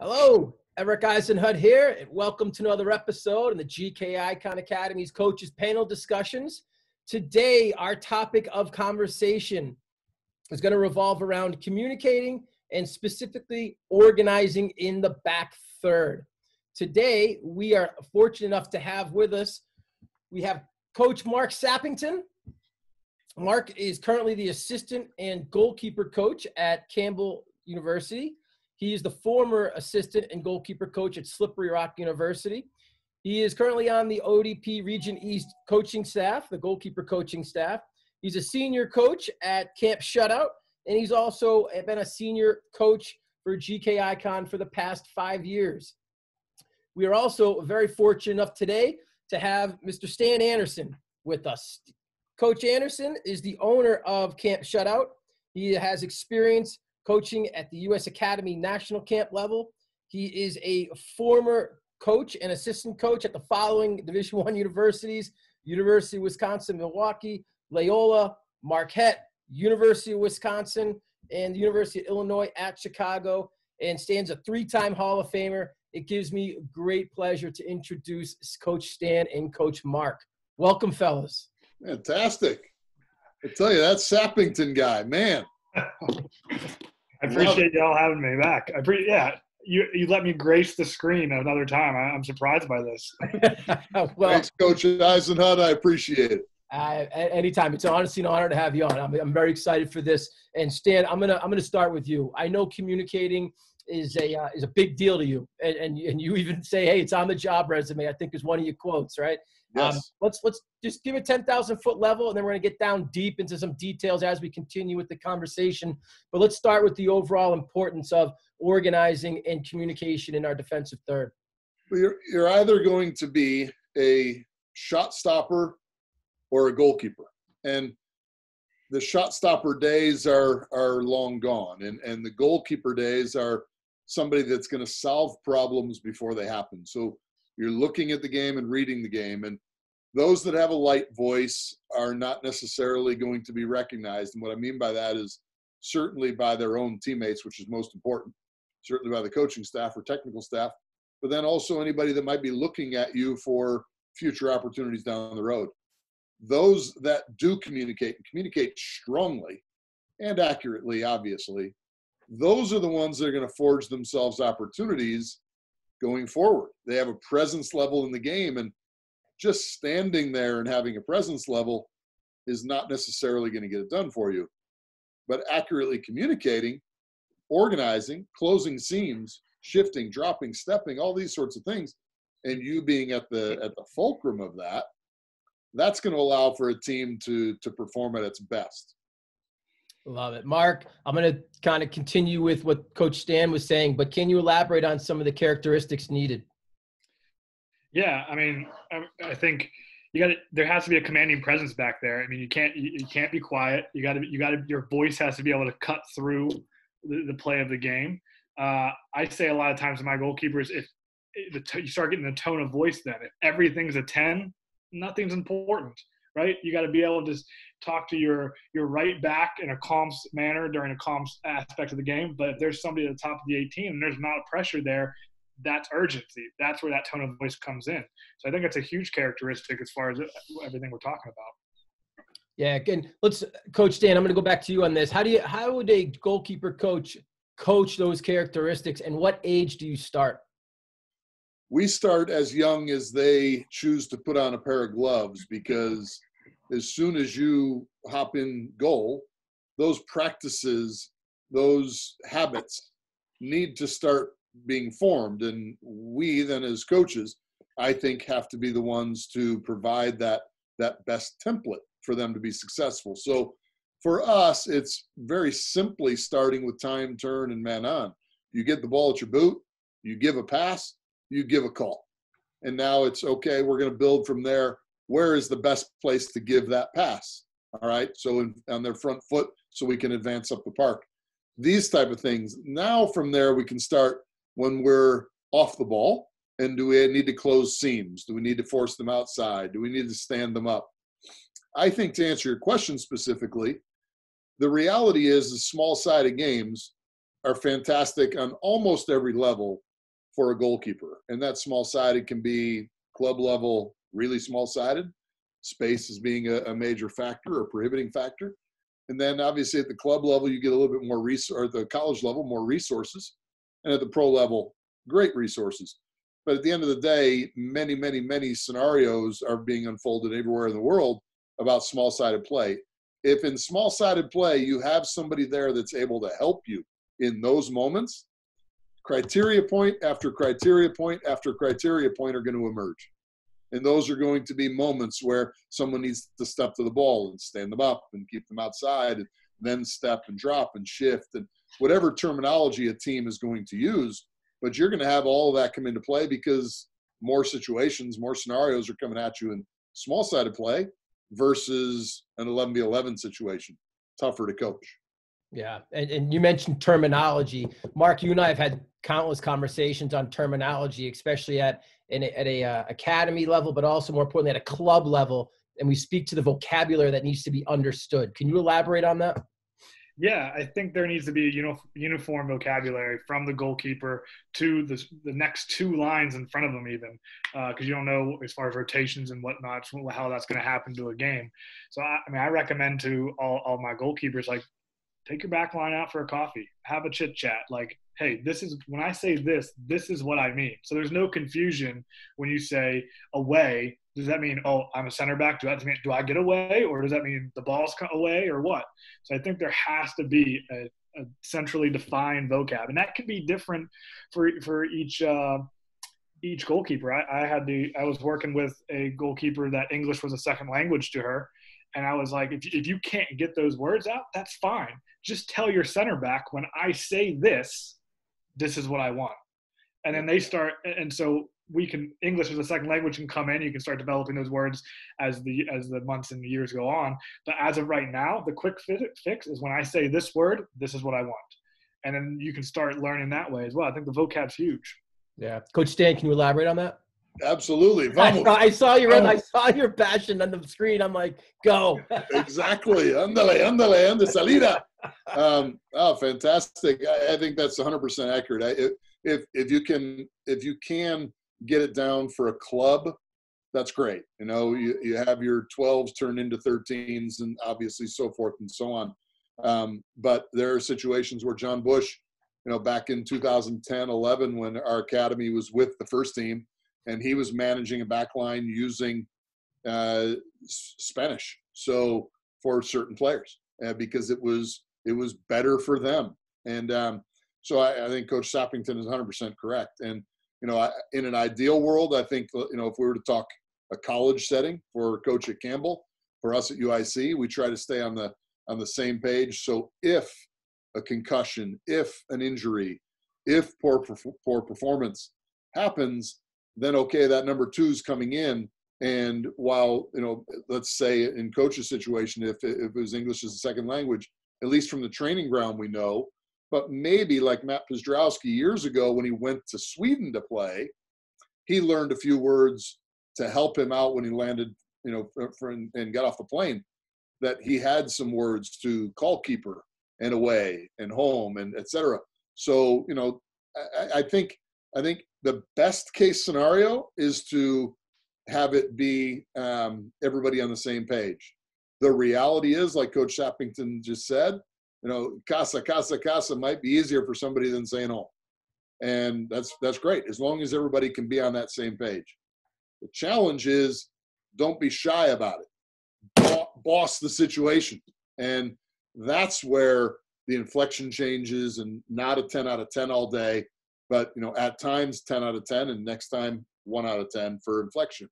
Hello, Eric Eisenhut here, and welcome to another episode in the GK Icon Academy's Coaches Panel Discussions. Today, our topic of conversation is going to revolve around communicating and specifically organizing in the back third. Today, we are fortunate enough to have with us, we have Coach Mark Sappington. Mark is currently the assistant and goalkeeper coach at Campbell University. He is the former assistant and goalkeeper coach at Slippery Rock University. He is currently on the ODP Region East coaching staff, the goalkeeper coaching staff. He's a senior coach at Camp Shutout, and he's also been a senior coach for GK Icon for the past 5 years. We are also very fortunate enough today to have Mr. Stan Anderson with us. Coach Anderson is the owner of Camp Shutout. He has experience coaching at the U.S. Academy National Camp level. He is a former coach and assistant coach at the following Division I universities: University of Wisconsin, Milwaukee, Loyola, Marquette, University of Wisconsin, and the University of Illinois at Chicago, and Stan's a three-time Hall of Famer. It gives me great pleasure to introduce Coach Stan and Coach Mark. Welcome, fellas. Fantastic. I tell you, that Sappington guy, man. I appreciate y'all having me back. You let me grace the screen another time. I'm surprised by this. Well, thanks, Coach Eisenhut. I appreciate it. Anytime. It's honestly an honor to have you on. I'm very excited for this. And Stan, I'm gonna start with you. I know communicating is a big deal to you, and you even say, "Hey, it's on the job resume." I think is one of your quotes, right? Yes. Let's just give a 10,000-foot level, and then we're going to get down deep into some details as we continue with the conversation. But let's start with the overall importance of organizing and communication in our defensive third. Well, you're either going to be a shot stopper or a goalkeeper. And the shot stopper days are long gone. And the goalkeeper days are somebody that's going to solve problems before they happen. So you're looking at the game and reading the game. And those that have a light voice are not necessarily going to be recognized. And what I mean by that is certainly by their own teammates, which is most important, certainly by the coaching staff or technical staff, but then also anybody that might be looking at you for future opportunities down the road. Those that do communicate and communicate strongly and accurately, obviously, those are the ones that are going to forge themselves opportunities going forward. They have a presence level in the game, and just standing there and having a presence level is not necessarily going to get it done for you. But accurately communicating, organizing, closing seams, shifting, dropping, stepping, all these sorts of things, and you being at the fulcrum of that, that's going to allow for a team to perform at its best. Love it. Mark, I'm going to kind of continue with what Coach Stan was saying, but can you elaborate on some of the characteristics needed? Yeah, I mean, I think there has to be a commanding presence back there. I mean, you can't be quiet. Your voice has to be able to cut through the play of the game. I say a lot of times to my goalkeepers, if you start getting the tone of voice, then if everything's a 10, nothing's important. Right? You got to be able to just talk to your right back in a calm manner during a calm aspect of the game. But if there's somebody at the top of the 18 and there's not pressure there, that's urgency. That's where that tone of voice comes in. So I think it's a huge characteristic as far as everything we're talking about. Yeah, again, Coach Stan, I'm going to go back to you on this. How would a goalkeeper coach those characteristics, and what age do you start? We start as young as they choose to put on a pair of gloves, because as soon as you hop in goal, those practices, those habits need to start being formed. And we then as coaches, I think, have to be the ones to provide that best template for them to be successful. So for us, it's very simply starting with time, turn, and man on. You get the ball at your boot, you give a pass, you give a call. And now it's okay, we're going to build from there. Where is the best place to give that pass? All right, so on their front foot, so we can advance up the park. These type of things. Now from there, we can start when we're off the ball. And do we need to close seams? Do we need to force them outside? Do we need to stand them up? I think, to answer your question specifically, the reality is the small-sided games are fantastic on almost every level for a goalkeeper. And that small-sided can be club level, really small-sided. Space as being a major factor or prohibiting factor. And then obviously at the club level, you get a little bit more or at the college level, more resources. And at the pro level, great resources. But at the end of the day, many, many, many scenarios are being unfolded everywhere in the world about small-sided play. If in small-sided play, you have somebody there that's able to help you in those moments, criteria point after criteria point after criteria point are going to emerge. And those are going to be moments where someone needs to step to the ball and stand them up and keep them outside, and then step and drop and shift and whatever terminology a team is going to use. But you're going to have all of that come into play because more situations, more scenarios are coming at you in small-sided play versus an 11v11 situation. Tougher to coach. Yeah, and you mentioned terminology. Mark, you and I have had countless conversations on terminology, especially at a academy level, but also more importantly at a club level. And we speak to the vocabulary that needs to be understood. Can you elaborate on that? Yeah, I think there needs to be a uniform vocabulary from the goalkeeper to the next two lines in front of them even, because you don't know as far as rotations and whatnot, how that's going to happen to a game. So, I recommend to all my goalkeepers, like, take your back line out for a coffee, have a chit chat. Like, hey, when I say this is what I mean. So there's no confusion when you say away. Does that mean, oh, I'm a center back? Do I get away? Or does that mean the ball's away or what? So I think there has to be a centrally defined vocab. And that can be different for each goalkeeper. I was working with a goalkeeper that English was a second language to her. And I was like, if you can't get those words out, that's fine. Just tell your center back, when I say this is what I want. And then they start, and so English as a second language can come in. You can start developing those words as the months and the years go on. But as of right now, the quick fix is when I say this word, this is what I want. And then you can start learning that way as well. I think the vocab's huge. Yeah. Coach Stan, can you elaborate on that? Absolutely. I saw your passion on the screen. I'm like, go. Exactly. Ándale, salida. Oh, fantastic. I think that's 100% accurate. If you can get it down for a club, that's great. You have your 12s turn into 13s and obviously so forth and so on. But there are situations where John Bush, back in 2010, 11, when our academy was with the first team, and he was managing a back line using Spanish, so for certain players, because it was better for them. And so I think Coach Sappington is 100% correct. And in an ideal world, I think if we were to talk a college setting for Coach at Campbell, for us at UIC, we try to stay on the same page. So if a concussion, if an injury, if poor performance happens, then okay, that number 2 is coming in. And while, let's say in Coach's situation, if it was English as a second language, at least from the training ground we know, but maybe like Matt Pzdrowski years ago when he went to Sweden to play, he learned a few words to help him out when he landed, and got off the plane, that he had some words to goalkeeper and away and home and et cetera. So, I think the best case scenario is to have it be everybody on the same page. The reality is, like Coach Sappington just said, casa might be easier for somebody than saying home. And that's great, as long as everybody can be on that same page. The challenge is, don't be shy about it. Boss the situation. And that's where the inflection changes, and not a 10 out of 10 all day. But, at times 10 out of 10, and next time 1 out of 10 for inflection.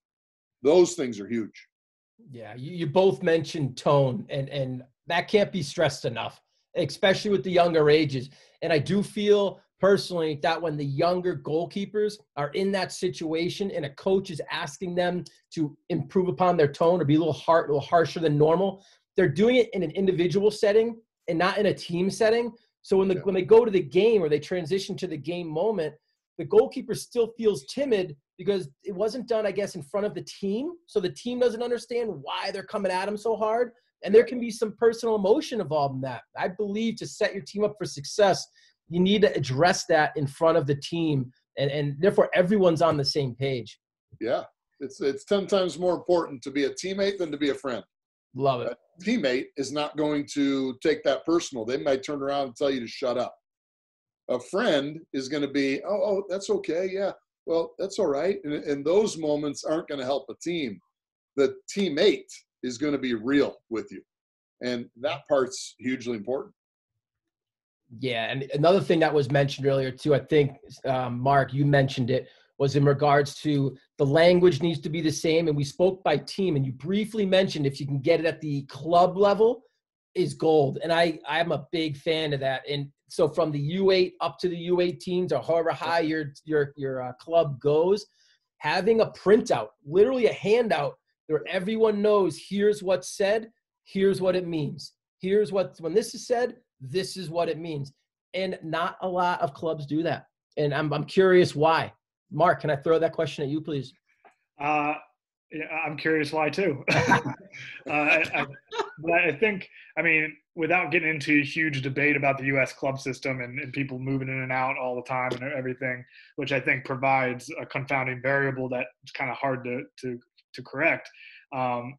Those things are huge. Yeah, you both mentioned tone, and that can't be stressed enough, especially with the younger ages. And I do feel personally that when the younger goalkeepers are in that situation and a coach is asking them to improve upon their tone or be a little harsher than normal, they're doing it in an individual setting and not in a team setting. So when they go to the game or they transition to the game moment, the goalkeeper still feels timid because it wasn't done, I guess, in front of the team. So the team doesn't understand why they're coming at him so hard. And there can be some personal emotion involved in that. I believe to set your team up for success, you need to address that in front of the team And therefore everyone's on the same page. Yeah. It's 10 times more important to be a teammate than to be a friend. Love it. A teammate is not going to take that personal. They might turn around and tell you to shut up. A friend is going to be, oh, that's okay. Yeah. Well, that's all right. And those moments aren't going to help a team. The teammate is going to be real with you. And that part's hugely important. Yeah. And another thing that was mentioned earlier too, I think, Mark, you mentioned it, was in regards to the language needs to be the same. And we spoke by team, and you briefly mentioned if you can get it at the club level is gold. And I'm a big fan of that. And so from the U8 up to the U18s, or however high your club goes, having a printout, literally a handout where everyone knows here's what's said, here's what it means. When this is said, this is what it means. And not a lot of clubs do that. And I'm curious why. Mark, can I throw that question at you, please? Yeah, I'm curious why too. But I think, I mean, without getting into a huge debate about the U.S. club system and people moving in and out all the time and everything, which I think provides a confounding variable that's kind of hard to correct. I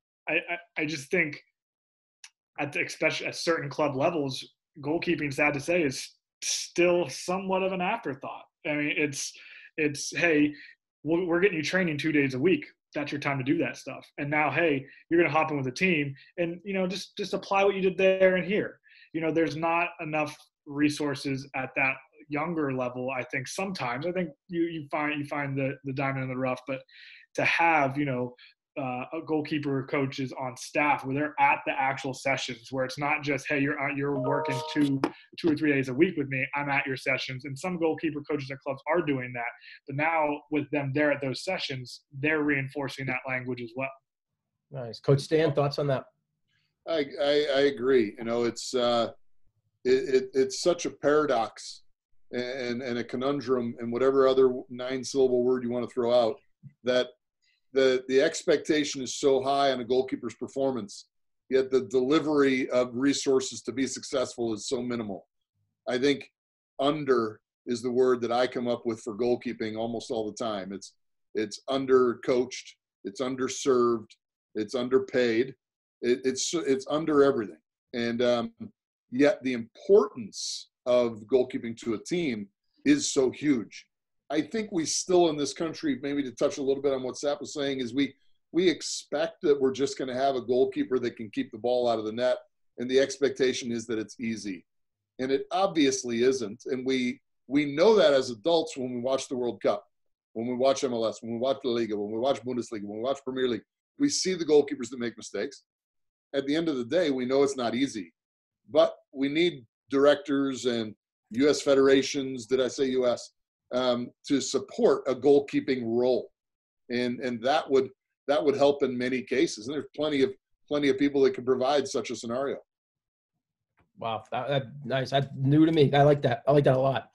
just think especially at certain club levels, goalkeeping, sad to say, is still somewhat of an afterthought. I mean, it's hey, we're getting you training 2 days a week. That's your time to do that stuff. And now, hey, you're going to hop in with a team and, just apply what you did there and here. There's not enough resources at that younger level. I think sometimes, I think you find the diamond in the rough, but to have, a goalkeeper coaches on staff where they're at the actual sessions, where it's not just, hey, you're working two or 3 days a week with me, I'm at your sessions. And some goalkeeper coaches at clubs are doing that, but now with them there at those sessions, they're reinforcing that language as well. Nice. Coach Stan, thoughts on that? I agree. It's such a paradox and a conundrum, and whatever other 9-syllable word you want to throw out, that the expectation is so high on a goalkeeper's performance, yet the delivery of resources to be successful is so minimal. I think under is the word that I come up with for goalkeeping almost all the time. It's under-coached, it's underserved, it's underpaid, it's under everything. And yet the importance of goalkeeping to a team is so huge. I think we still in this country, maybe to touch a little bit on what Sapp was saying, is we expect that we're just going to have a goalkeeper that can keep the ball out of the net, and the expectation is that it's easy. And it obviously isn't. And we know that as adults when we watch the World Cup, when we watch MLS, when we watch La Liga, when we watch Bundesliga, when we watch Premier League. We see the goalkeepers that make mistakes. At the end of the day, we know it's not easy. But we need directors and U.S. federations, did I say U.S., to support a goalkeeping role, and that would help in many cases. And there's plenty of people that can provide such a scenario. Wow, that nice. That's new to me. I like that. I like that a lot.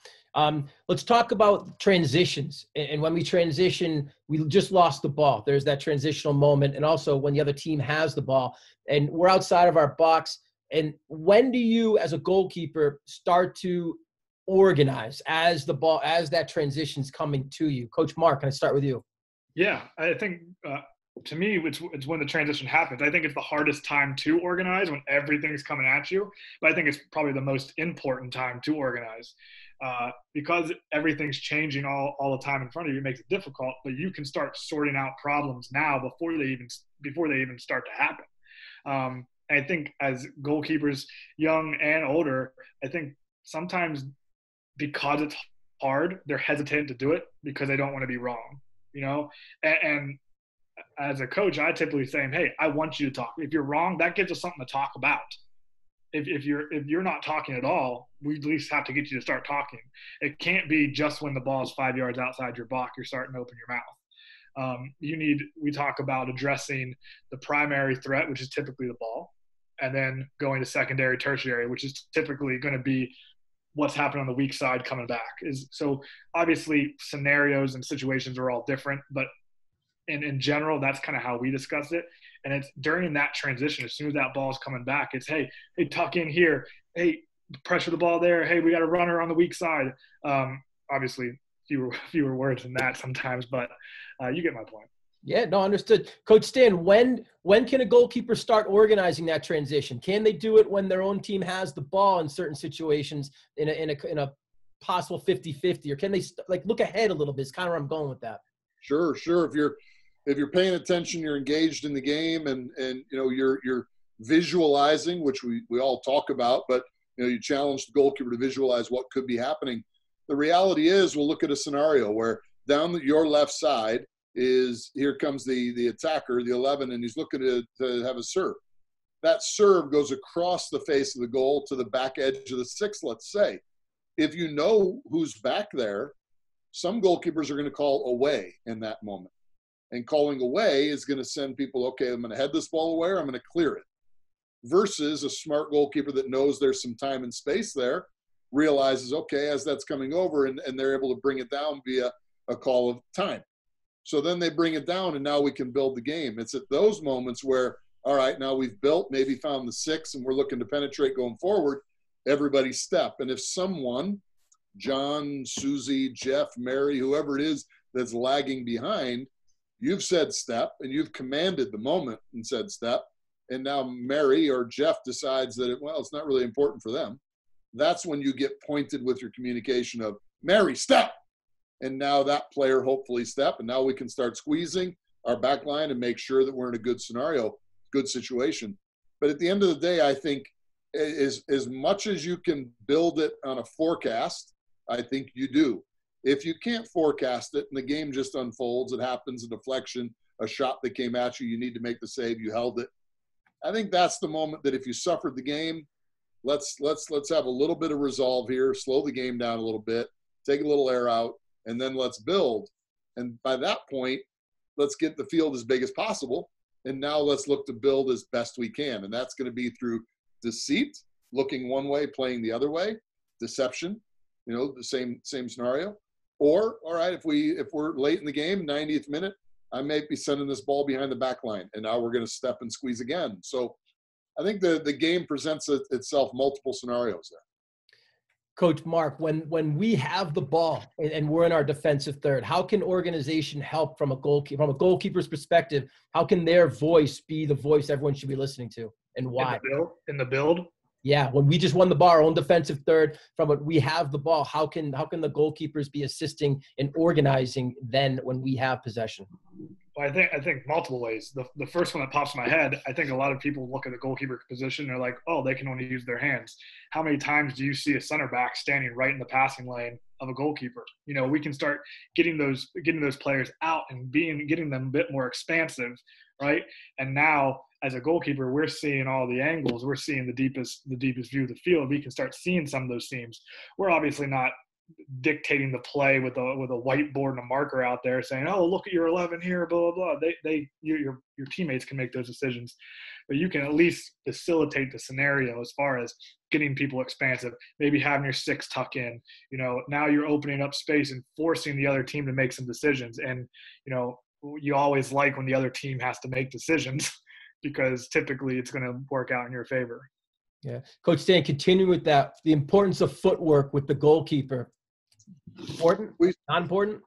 Let's talk about transitions. And when we transition, we just lost the ball. There's that transitional moment, and also when the other team has the ball, and we're outside of our box. And when do you, as a goalkeeper, start to organize as that transition's coming to you? Coach Mark, can I start with you? Yeah, I think to me, it's when the transition happens. I think it's the hardest time to organize, when everything's coming at you. But I think it's probably the most important time to organize because everything's changing all the time in front of you. It makes it difficult, but you can start sorting out problems now before they even start to happen. I think as goalkeepers, young and older, I think sometimes because it's hard, they're hesitant to do it because they don't want to be wrong, and as a coach, I typically say, hey, I want you to talk. If you're wrong, that gives us something to talk about. If you're not talking at all, we at least have to get you to start talking. It can't be just when the ball is 5 yards outside your box, you're starting to open your mouth. We talk about addressing the primary threat, which is typically the ball, and then going to secondary, tertiary, which is typically going to be what's happening on the weak side coming back. So obviously scenarios and situations are all different, but in general, that's kind of how we discuss it. And it's during that transition, as soon as that ball is coming back, it's, hey, tuck in here. Hey, pressure the ball there. Hey, we got a runner on the weak side. Obviously fewer words than that sometimes, but you get my point. Yeah, no, understood. Coach Stan, when can a goalkeeper start organizing that transition? Can they do it when their own team has the ball in certain situations in a possible 50-50, or can they look ahead a little bit? Is kind of where I'm going with that. Sure. If you're paying attention, you're engaged in the game, and you're visualizing, which we all talk about, but you challenge the goalkeeper to visualize what could be happening. The reality is, we'll look at a scenario where down your left side here comes the attacker, the 11, and he's looking to have a serve. That serve goes across the face of the goal to the back edge of the 6, let's say. If you know who's back there, some goalkeepers are going to call away in that moment. And calling away is going to send people, okay, I'm going to head this ball away, or I'm going to clear it. Versus a smart goalkeeper that knows there's some time and space there, realizes, okay, as that's coming over, and they're able to bring it down via a call of time. So then they bring it down, and now we can build the game. It's at those moments where, all right, now we've built, maybe found the 6, and we're looking to penetrate going forward, everybody step. And if someone, John, Susie, Jeff, Mary, whoever it is that's lagging behind, you've said step, and you've commanded the moment and said step, and now Mary or Jeff decides that, it's not really important for them. That's when you get pointed with your communication of, Mary, step! And now that player hopefully step, and now we can start squeezing our back line and make sure that we're in a good scenario, good situation. But at the end of the day, I think as much as you can build it on a forecast, I think you do. If you can't forecast it and the game just unfolds, it happens, a deflection, a shot that came at you, you need to make the save, you held it. I think that's the moment that if you suffered the game, let's have a little bit of resolve here, slow the game down a little bit, take a little air out, and then let's build. And by that point, let's get the field as big as possible. And now let's look to build as best we can. And that's going to be through deceit, looking one way, playing the other way, deception, the same scenario. Or, all right, if we're late in the game, 90th minute, I may be sending this ball behind the back line, and now we're going to step and squeeze again. So I think the game presents itself multiple scenarios there. Coach Mark, when we have the ball and we're in our defensive third, how can organization help from a goalkeeper's perspective? How can their voice be the voice everyone should be listening to, and why? In the build? Yeah, when we just won the ball, our own defensive third, from what we have the ball, how can the goalkeepers be assisting in organizing then when we have possession? Well, I think multiple ways. The first one that pops in my head, I think a lot of people look at the goalkeeper position, they're like, oh, they can only use their hands. How many times do you see a center back standing right in the passing lane of a goalkeeper? We can start getting those players out and getting them a bit more expansive, right? And now as a goalkeeper, we're seeing all the angles. We're seeing the deepest view of the field. We can start seeing some of those seams. We're obviously not dictating the play with a whiteboard and a marker out there saying, oh, look at your 11 here, blah, blah, blah. Your teammates can make those decisions, but you can at least facilitate the scenario as far as getting people expansive, maybe having your 6 tuck in, now you're opening up space and forcing the other team to make some decisions. And, you always like when the other team has to make decisions because typically it's going to work out in your favor. Yeah. Coach Stan, continue with that, the importance of footwork with the goalkeeper. Important? Not important?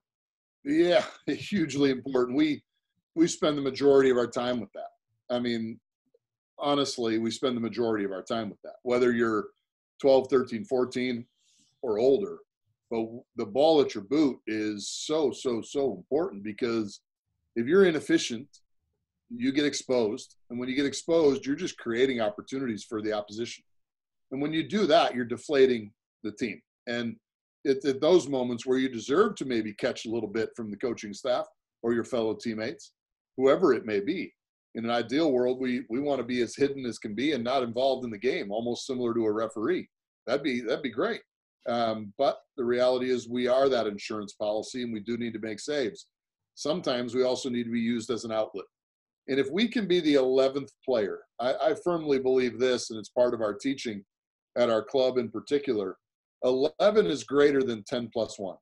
Yeah, hugely important. We spend the majority of our time with that. I mean, honestly, we spend the majority of our time with that, whether you're 12, 13, 14 or older. But the ball at your boot is so important, because if you're inefficient, you get exposed. And when you get exposed, you're just creating opportunities for the opposition. And when you do that, you're deflating the team. And it's at those moments where you deserve to maybe catch a little bit from the coaching staff or your fellow teammates, whoever it may be. In an ideal world, we want to be as hidden as can be and not involved in the game, almost similar to a referee. That'd be great. But the reality is we are that insurance policy, and we do need to make saves. Sometimes we also need to be used as an outlet. And if we can be the 11th player, I firmly believe this, and it's part of our teaching at our club in particular, 11 is greater than 10 plus 1.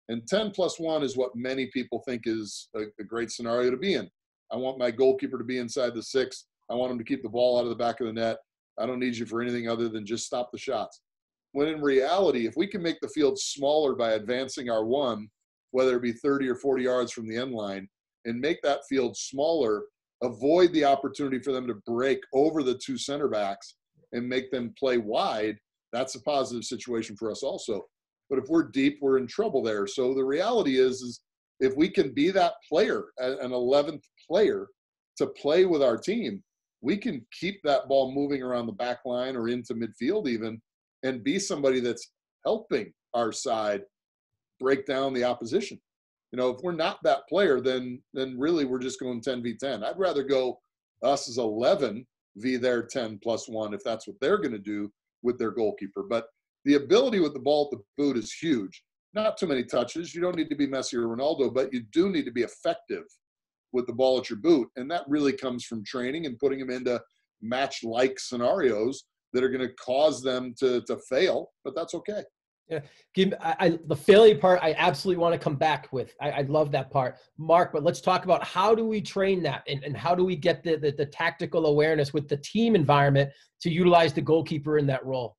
And 10 plus 1 is what many people think is a great scenario to be in. I want my goalkeeper to be inside the 6. I want him to keep the ball out of the back of the net. I don't need you for anything other than just stop the shots. When in reality, if we can make the field smaller by advancing our 1 whether it be 30 or 40 yards from the end line, and make that field smaller, avoid the opportunity for them to break over the two center backs and make them play wide, that's a positive situation for us also. But if we're deep, we're in trouble there. So the reality is if we can be that player, an 11th player, to play with our team, we can keep that ball moving around the back line or into midfield even, and be somebody that's helping our side break down the opposition. You know, if we're not that player, then really we're just going 10v10. I'd rather go us as 11 v their 10 plus 1 if that's what they're going to do with their goalkeeper. But the ability with the ball at the boot is huge. Not too many touches. You don't need to be Messi or Ronaldo, but you do need to be effective with the ball at your boot. And that really comes from training and putting them into match-like scenarios that are going to cause them to fail, but that's okay. Yeah, the failure part, I absolutely want to come back with. I love that part, Mark. But let's talk about how do we train that, and how do we get the tactical awareness with the team environment to utilize the goalkeeper in that role.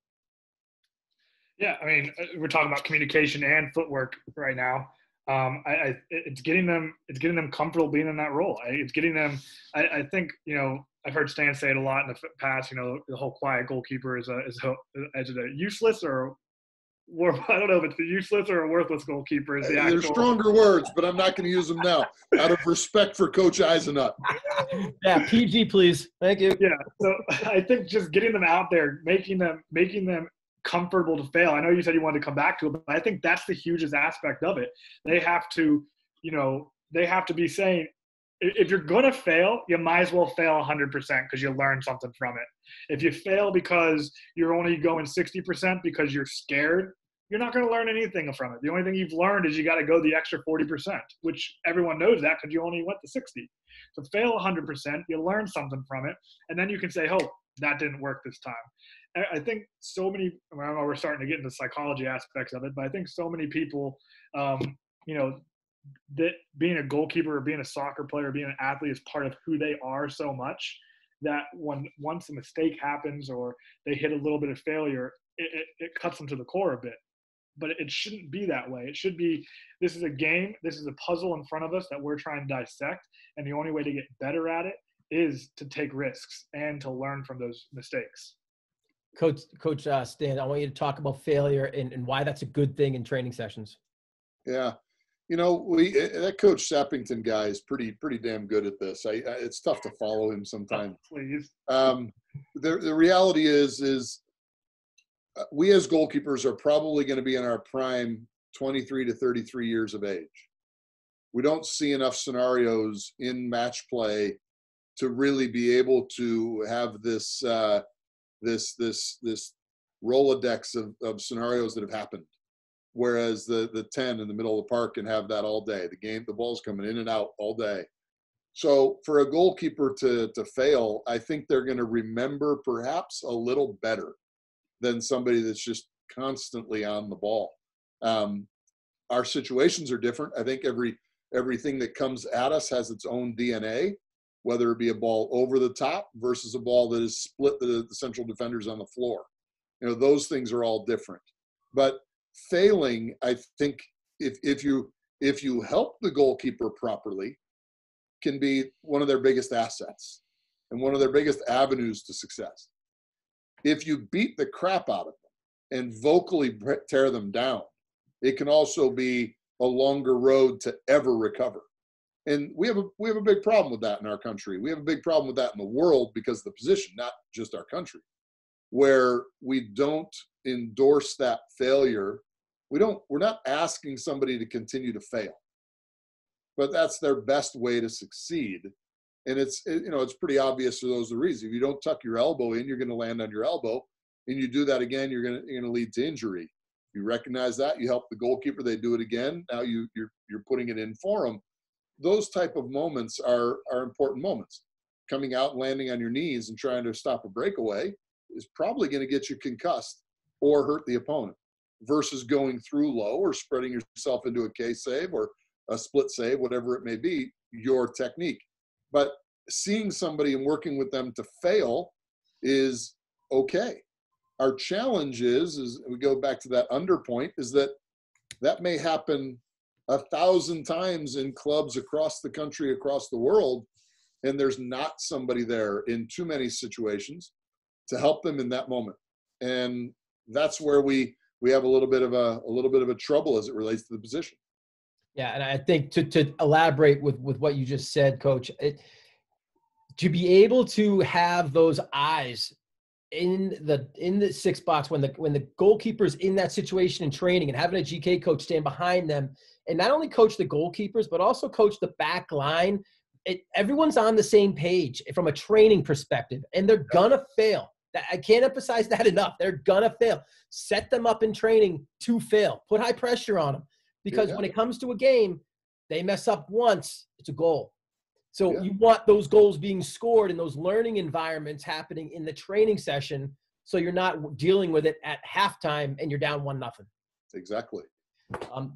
Yeah, I mean, we're talking about communication and footwork right now. It's getting them comfortable being in that role. It's getting them. I think, you know, I've heard Stan say it a lot in the past. You know, the whole quiet goalkeeper is a useless or I don't know if it's a useless or a worthless goalkeeper. Is the actual. They're stronger words, but I'm not going to use them now out of respect for Coach Eisenut. Yeah, PG, please. Thank you. Yeah, so I think just getting them out there, making them comfortable to fail. I know you said you wanted to come back to it, but I think that's the hugest aspect of it. They have to, you know, be saying, if you're going to fail, you might as well fail 100% because you learn something from it. If you fail because you're only going 60% because you're scared, you're not going to learn anything from it. The only thing you've learned is you got to go the extra 40%, which everyone knows that because you only went to 60. So fail 100%, you learn something from it, and then you can say, oh, that didn't work this time. I think so many, I don't know, we're starting to get into psychology aspects of it, but I think so many people, you know, that being a goalkeeper or being a soccer player, being an athlete is part of who they are so much that once a mistake happens or they hit a little bit of failure, it cuts them to the core a bit. But it shouldn't be that way. It should be, this is a game, this is a puzzle in front of us that we're trying to dissect, and the only way to get better at it is to take risks and to learn from those mistakes. Coach Stan, I want you to talk about failure and why that's a good thing in training sessions. Yeah. You know, that Coach Sappington guy is pretty damn good at this. It's tough to follow him sometimes. Oh, please. The reality is we as goalkeepers are probably going to be in our prime 23 to 33 years of age. We don't see enough scenarios in match play to really be able to have this Rolodex of scenarios that have happened. Whereas the 10 in the middle of the park can have that all day. The ball's coming in and out all day. So for a goalkeeper to fail, I think they're going to remember perhaps a little better than somebody that's just constantly on the ball. Our situations are different. I think everything that comes at us has its own DNA, whether it be a ball over the top versus a ball that is split the central defenders on the floor. You know, those things are all different. But failing, I think, if you help the goalkeeper properly, can be one of their biggest assets and one of their biggest avenues to success. If you beat the crap out of them and vocally tear them down, it can also be a longer road to ever recover. And we have a big problem with that in our country. We have a big problem with that in the world because of the position, not just our country, where we don't endorse that failure. We're not asking somebody to continue to fail, but that's their best way to succeed. And it's pretty obvious for those reasons. If you don't tuck your elbow in, you're going to land on your elbow, and you do that again, you're going to lead to injury. You recognize that, you help the goalkeeper, they do it again. Now you're putting it in for them. Those type of moments are important moments. Coming out, landing on your knees and trying to stop a breakaway is probably going to get you concussed or hurt the opponent, versus going through low or spreading yourself into a K save or a split save, whatever it may be, your technique. But seeing somebody and working with them to fail is okay. Our challenge is we go back to that under point, is that may happen 1,000 times in clubs across the country, across the world, and there's not somebody there in too many situations to help them in that moment. And that's where we have a little bit of a trouble as it relates to the position. Yeah, and I think to elaborate with what you just said, Coach, to be able to have those eyes in the 6 box when the goalkeeper's in that situation in training, and having a GK coach stand behind them and not only coach the goalkeepers but also coach the back line. Everyone's on the same page from a training perspective, and they're gonna fail. I can't emphasize that enough. They're gonna fail. Set them up in training to fail. Put high pressure on them, because when it comes to a game, they mess up once, it's a goal. So you want those goals being scored in those learning environments happening in the training session, so you're not dealing with it at halftime and you're down 1-0. Exactly.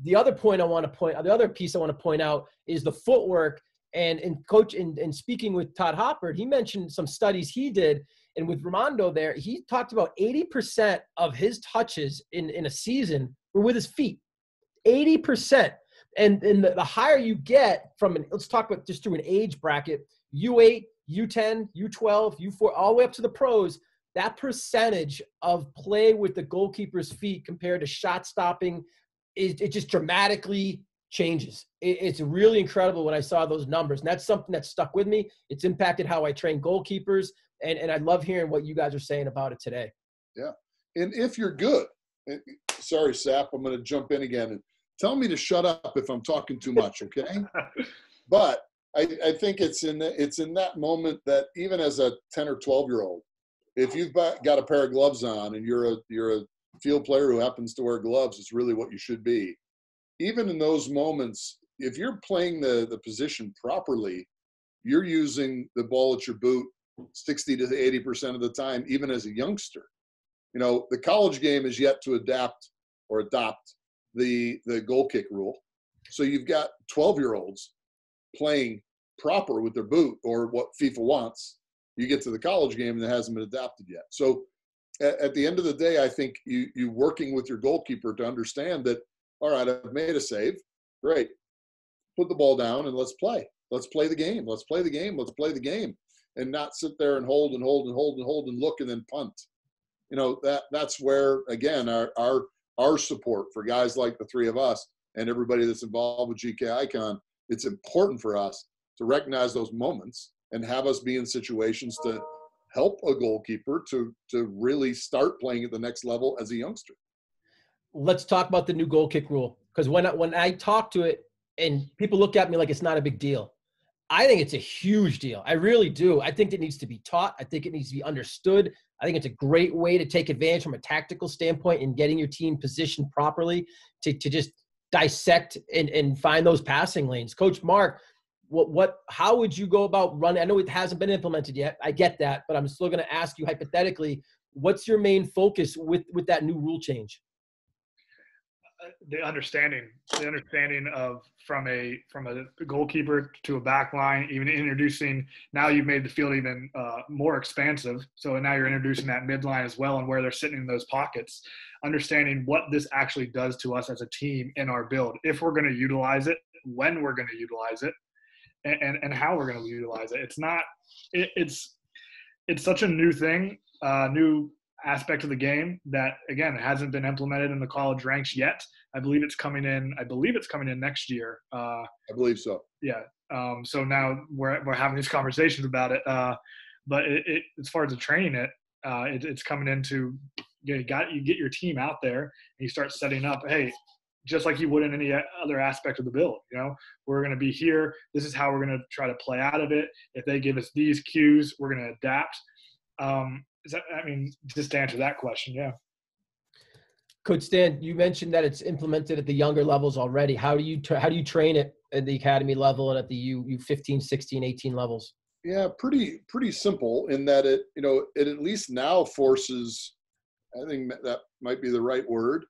The other piece I want to point out is the footwork. And Coach, in speaking with Todd Hoppert, he mentioned some studies he did, and with Ramondo there, he talked about 80% of his touches in a season were with his feet. 80%. And the higher you get let's talk about just through an age bracket, U8, U10, U12, U4, all the way up to the pros, that percentage of play with the goalkeeper's feet compared to shot stopping, it just dramatically changes. It's really incredible when I saw those numbers. And that's something that stuck with me. It's impacted how I train goalkeepers. And I love hearing what you guys are saying about it today. Yeah. And if you're good, sorry, Sap, I'm going to jump in again. And tell me to shut up if I'm talking too much, okay? But I think it's in that moment that even as a 10 or 12-year-old, if you've got a pair of gloves on and you're a field player who happens to wear gloves, it's really what you should be. Even in those moments, if you're playing the position properly, you're using the ball at your boot 60 to 80% of the time, even as a youngster. You know, the college game is yet to adopt the goal kick rule. So you've got 12-year-olds playing proper with their boot, or what FIFA wants. You get to the college game and it hasn't been adapted yet. So at the end of the day, I think you working with your goalkeeper to understand that, all right, I've made a save. Great. Put the ball down and let's play. Let's play the game. Let's play the game. Let's play the game. And not sit there and hold and hold and hold and hold and look and then punt. You know, that's where, again, our support for guys like the three of us and everybody that's involved with GK Icon, it's important for us to recognize those moments and have us be in situations to help a goalkeeper to really start playing at the next level as a youngster. Let's talk about the new goal kick rule, because when I talk to it and people look at me like it's not a big deal, I think it's a huge deal. I really do. I think it needs to be taught. I think it needs to be understood. I think it's a great way to take advantage from a tactical standpoint in getting your team positioned properly to just dissect and find those passing lanes. Coach Mark, how would you go about running? I know it hasn't been implemented yet. I get that, but I'm still going to ask you hypothetically, what's your main focus with that new rule change? The understanding of from a goalkeeper to a back line, even introducing, now you've made the field even more expansive. So now you're introducing that midline as well, and where they're sitting in those pockets, understanding what this actually does to us as a team in our build, if we're going to utilize it, when we're going to utilize it, and how we're going to utilize it. It's such a new thing, new aspect of the game that, again, it hasn't been implemented in the college ranks yet. I believe it's coming in next year. I believe so. Yeah. So now we're having these conversations about it. But it as far as the training it's coming into, you get your team out there and you start setting up, hey, just like you would in any other aspect of the build. You know, we're going to be here. This is how we're going to try to play out of it. If they give us these cues, we're going to adapt. Just to answer that question, yeah. Coach Stan, you mentioned that it's implemented at the younger levels already. How do you train it at the academy level and at the U15, 16, 18 levels? Yeah, pretty simple in that it at least now forces, I think that might be the right word,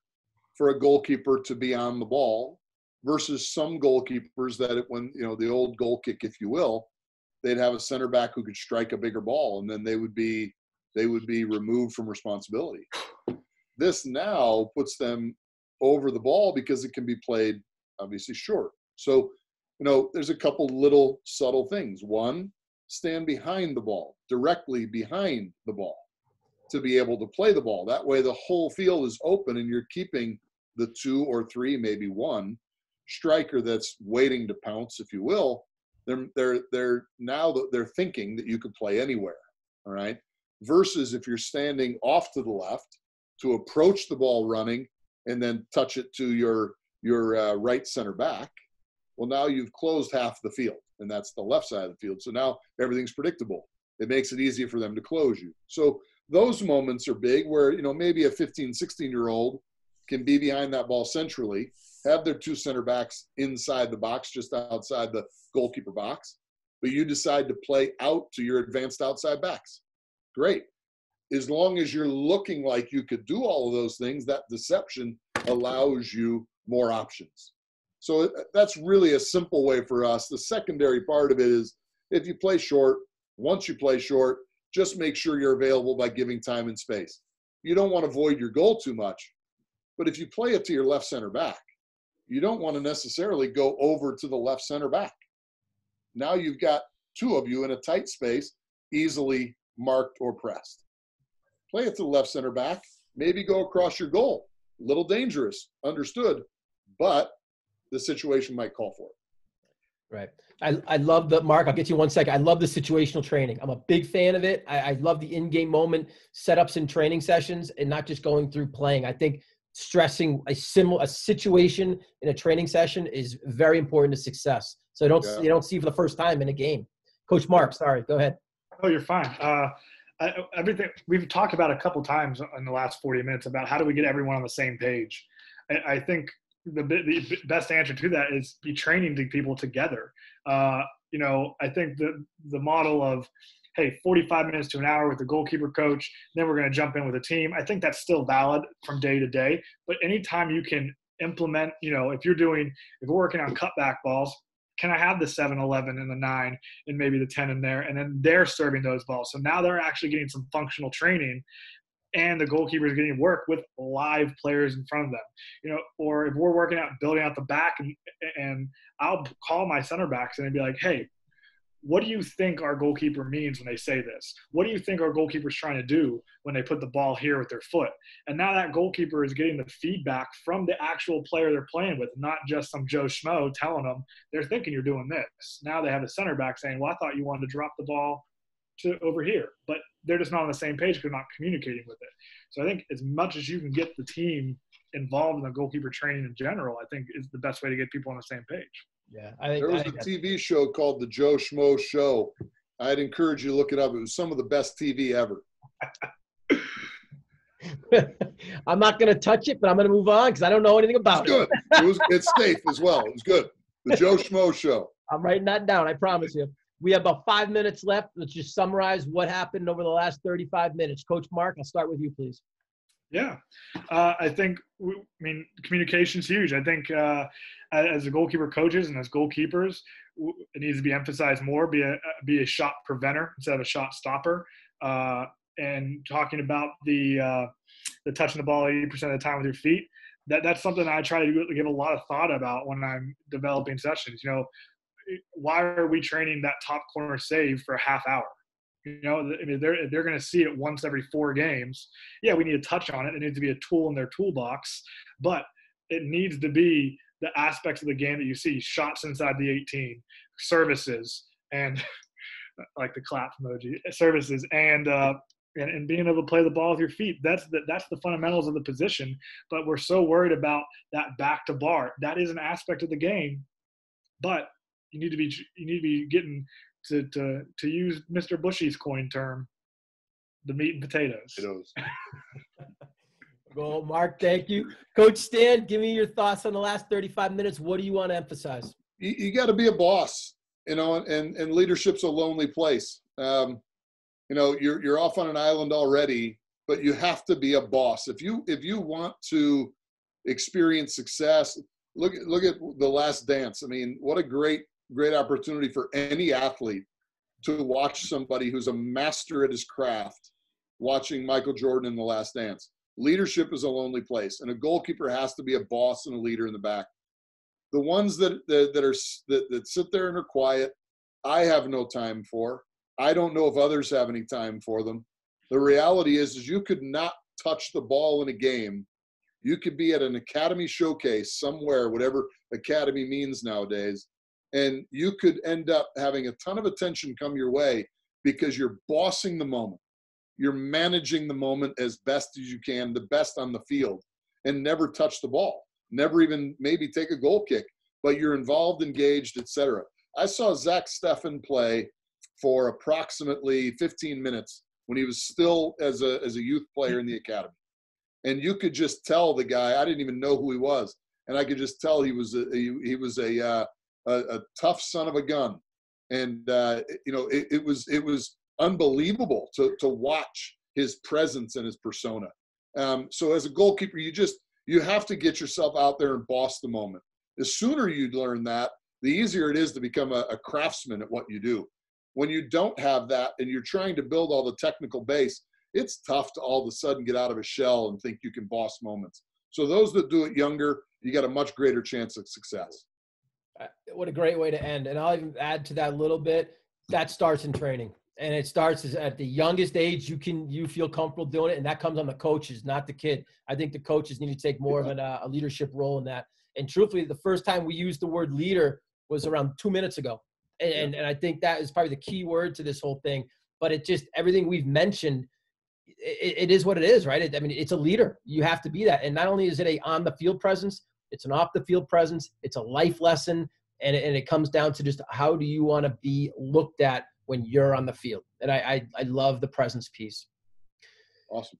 for a goalkeeper to be on the ball, versus some goalkeepers that when the old goal kick, if you will, they'd have a center back who could strike a bigger ball, and then they would be removed from responsibility. This now puts them over the ball because it can be played obviously short. So, there's a couple little subtle things. One, stand behind the ball, directly behind the ball, to be able to play the ball. That way the whole field is open and you're keeping the 2 or 3, maybe 1 striker that's waiting to pounce, if you will. They're now they're thinking that you could play anywhere. All right. Versus if you're standing off to the left to approach the ball running and then touch it to your right center back. Well, now you've closed half the field, and that's the left side of the field. So now everything's predictable. It makes it easier for them to close you. So those moments are big where, maybe a 15, 16-year-old can be behind that ball centrally, have their 2 center backs inside the box, just outside the goalkeeper box, but you decide to play out to your advanced outside backs. Great. As long as you're looking like you could do all of those things, that deception allows you more options. So that's really a simple way for us. The secondary part of it is if you play short, once you play short, just make sure you're available by giving time and space. You don't want to void your goal too much, but if you play it to your left center back, you don't want to necessarily go over to the left center back. Now you've got 2 of you in a tight space, easily marked or pressed. Play it to the left center back, maybe go across your goal. A little dangerous, understood, but the situation might call for it. Right. I love Mark, I'll get you 1 second. I love the situational training. I'm a big fan of it. I love the in-game moment setups and training sessions and not just going through playing. I think stressing a situation in a training session is very important to success. So you don't see for the first time in a game. Coach Mark, sorry, go ahead. Oh, you're fine. Everything we've talked about a couple times in the last 40 minutes about how do we get everyone on the same page. I think the best answer to that is be training the people together. I think the model of, hey, 45 minutes to an hour with the goalkeeper coach, then we're going to jump in with a team. I think that's still valid from day to day. But anytime you can implement, if we're working on cutback balls, can I have the 7, 11, and the 9 and maybe the 10 in there? And then they're serving those balls. So now they're actually getting some functional training, and the goalkeeper is getting work with live players in front of them. Or if we're working out, building out the back, and I'll call my center backs and I'd be like, hey, what do you think our goalkeeper means when they say this? What do you think our goalkeeper's trying to do when they put the ball here with their foot? And now that goalkeeper is getting the feedback from the actual player they're playing with, not just some Joe Schmo telling them they're thinking you're doing this. Now they have a center back saying, well, I thought you wanted to drop the ball to over here. But they're just not on the same page because they're not communicating with it. So I think as much as you can get the team involved in the goalkeeper training in general, I think is the best way to get people on the same page. Yeah, there was a TV show called The Joe Schmo Show. I'd encourage you to look it up. It was some of the best TV ever. I'm not going to touch it, but I'm going to move on because I don't know anything about it. Good. It's safe as well. It was good. The Joe Schmo Show. I'm writing that down. I promise you. We have about 5 minutes left. Let's just summarize what happened over the last 35 minutes. Coach Mark, I'll start with you, please. Yeah. I think, communication's huge. I think as the goalkeeper coaches and as goalkeepers, it needs to be emphasized more, be a shot preventer instead of a shot stopper. And talking about the touching the ball 80% of the time with your feet, that's something I try to give a lot of thought about when I'm developing sessions. Why are we training that top corner save for a half hour? They're going to see it once every 4 games. Yeah, we need to touch on it. It needs to be a tool in their toolbox, but it needs to be the aspects of the game that you see: shots inside the 18, services, and like the clap emoji, services, and being able to play the ball with your feet. That's the fundamentals of the position. But we're so worried about that back to bar. That is an aspect of the game, but you need to be getting to use Mr. Bushy's coin term, the meat and potatoes. Well, Mark, thank you. Coach Stan, give me your thoughts on the last 35 minutes. What do you want to emphasize? You got to be a boss, and leadership's a lonely place. You're off on an island already, but you have to be a boss. If you want to experience success, look at The Last Dance. What a great opportunity for any athlete to watch somebody who's a master at his craft, watching Michael Jordan in The Last Dance. Leadership is a lonely place, and a goalkeeper has to be a boss and a leader in the back. The ones that sit there and are quiet, I have no time for. I don't know if others have any time for them. The reality is you could not touch the ball in a game. You could be at an academy showcase somewhere, whatever academy means nowadays, and you could end up having a ton of attention come your way because you're bossing the moment. You're managing the moment as best as you can, the best on the field, and never touch the ball, never even maybe take a goal kick, but you're involved, engaged, etc. I saw Zach Steffen play for approximately 15 minutes when he was still as a youth player in the academy. And you could just tell the guy, I didn't even know who he was. And I could just tell he was a tough son of a gun. And, it was unbelievable to watch his presence and his persona. So as a goalkeeper, you have to get yourself out there and boss the moment. The sooner you learn that, the easier it is to become a craftsman at what you do. When you don't have that and you're trying to build all the technical base, it's tough to all of a sudden get out of a shell and think you can boss moments. So those that do it younger, you got a much greater chance of success. What a great way to end. And I'll even add to that a little bit. That starts in training. And it starts at the youngest age you feel comfortable doing it. And that comes on the coaches, not the kid. I think the coaches need to take more of a leadership role in that. And truthfully, the first time we used the word leader was around 2 minutes ago. And I think that is probably the key word to this whole thing. But it just, everything we've mentioned, it is what it is, right? It's a leader. You have to be that. And not only is it a on the field presence, it's an off the field presence. It's a life lesson. And it comes down to just how do you want to be looked at when you're on the field. And I love the presence piece. Awesome.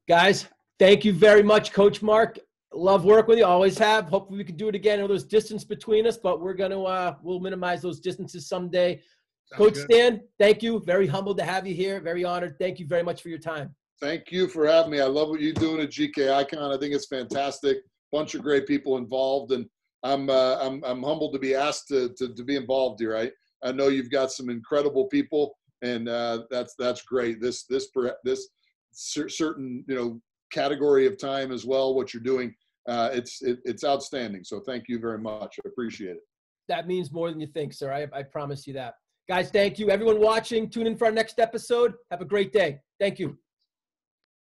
Guys, thank you very much, Coach Mark. Love work with you. Always have. Hopefully we can do it again. I know there's distance between us, but we're going to, we'll minimize those distances someday. Sounds Coach good. Stan, thank you. Very humbled to have you here. Very honored. Thank you very much for your time. Thank you for having me. I love what you're doing at GK Icon. I think it's fantastic. Bunch of great people involved, and I'm humbled to be asked to be involved here. I know you've got some incredible people, and that's great. This certain category of time as well. What you're doing, it's outstanding. So thank you very much. I appreciate it. That means more than you think, sir. I promise you that. Guys, thank you. Everyone watching, tune in for our next episode. Have a great day. Thank you.